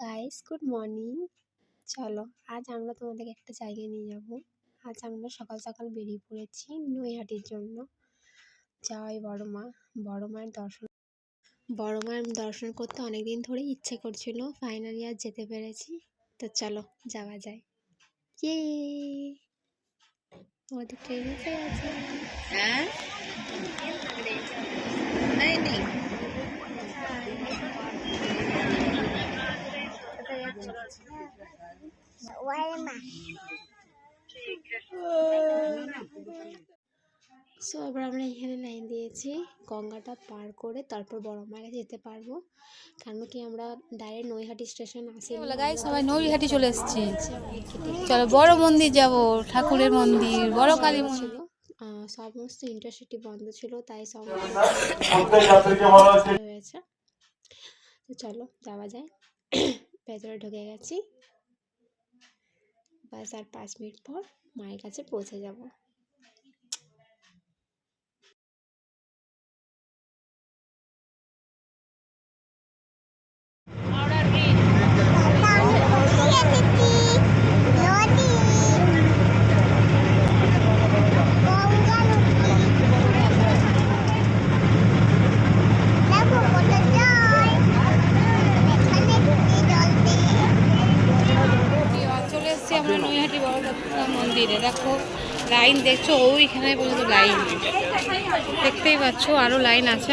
Guys, good morning. চলো, আজ আমরা তোমাদেরকে একটা জায়গায় নিয়ে যাব। আজ আমরা সকাল সকাল বেরিয়ে পড়েছি নৈহাটির জন্য। জয় বড় মায়ের দর্শন করতে অনেকদিন ধরেই ইচ্ছে করছিল, ফাইনালি আজ যেতে পেরেছি। তো চলো যাওয়া যায়। ইয়ে, আমাদের ট্রেন এসে গেছে। হ্যাঁ সো এবার আমরা এখানে লাইন দিয়েছি, গঙ্গাটা পার করে তারপর বড় মায়ের কাছে যেতে পারবো। কারণ কি আমরা ডাইরেক্ট নৈহাটি স্টেশন আসিনি, গাইস সবাই নৈহাটি চলে এসেছি। অনেক চলো বড় মন্দির যাব, ঠাকুরের মন্দির, বড় কালী মন্দির। ছিল। সমস্ত ইন্টারসিটি বন্ধ ছিল, তাই সব হয়েছে। তো চলো যাওয়া যায়। ভেতরে ঢুকে গেছি, বাস আর 5 মিনিট পর মায়ের কাছে পৌঁছে যাব। চলে এসেছি আমরা নৈহাটি বড় মন্দিরে। দেখো লাইন দেখছো, ওইখানে পর্যন্ত লাইন দেখতেই পাচ্ছ, আরো লাইন আছে।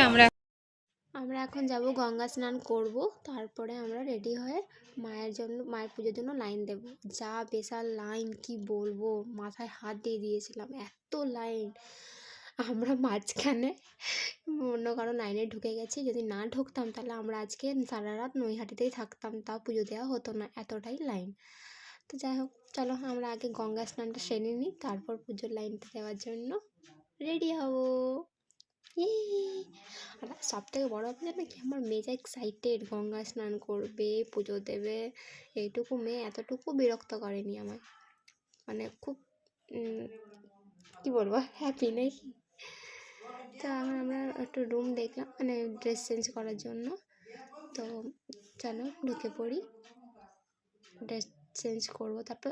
আমরা এখন যাব, গঙ্গা স্নান করব, তারপরে আমরা রেডি হয়ে মায়ের পুজোর জন্য লাইন দেব। যা বিশাল লাইন, কি বলবো, মাথায় হাত দিয়ে দিয়েছিলাম, এত লাইন। আমরা মাঝখানে অন্য কারো লাইনে ঢুকে গেছি। যদি না ঢুকতাম তাহলে আমরা আজকে সারা রাত নৈহাটিতেই থাকতাম, তাও পুজো দেওয়া হতো না, এতটাই লাইন। তো যাই হোক, চলো আমরা আগে গঙ্গা স্নানটা সেরে নিই, তারপর পুজোর লাইনটা দেওয়ার জন্য রেডি হব। আর সব থেকে বড় ব্যাপার জানো কি, আমার মেয়ে যা এক্সাইটেড, গঙ্গা স্নান করবে, পুজো দেবে। এইটুকু মেয়ে এতটুকু বিরক্ত করেনি আমায়, মানে খুব কি বলবো, হ্যাপি নাকি। তো এখন আমরা একটু রুম দেখলাম, মানে ড্রেস চেঞ্জ করার জন্য। তো চলো ঢুকে পড়ি, ড্রেস চেঞ্জ করবো। তারপর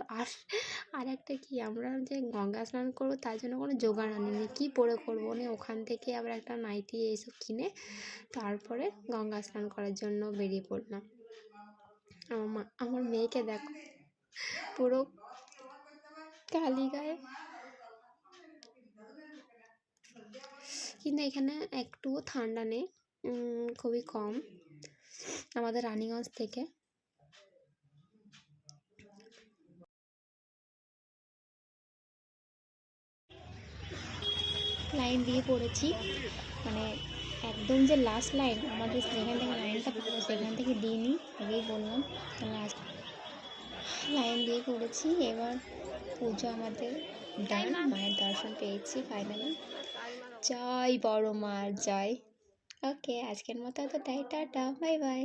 আর একটা কি, আমরা যে গঙ্গা স্নান করবো তার জন্য কোনো জোগাড় আনিনি, কী পরে করবো না, ওখান থেকে আবার একটা নাইটি এইসব কিনে তারপরে গঙ্গা স্নান করার জন্য বেরিয়ে পড়লাম। আমার মেয়েকে দেখো, পুরো কালি গায়ে। কিন্তু এখানে একটুও ঠান্ডা নেই, খুবই কম আমাদের রানীগঞ্জ থেকে। লাইন দিয়ে পড়েছি, মানে একদম যে লাস্ট লাইন, আমাদের যেখান থেকে লাইনটা পাবো সেখান থেকে দিইনি, আগেই বললাম। লাস্ট লাইন দিয়ে পড়েছি। এবার পুজো আমাদের ডান, মায়ের দর্শন পেয়েছি ফাইনালি। জয় বড় মার জয়। ওকে, আজকের মতো এতটাই, টাটা, বাই বাই।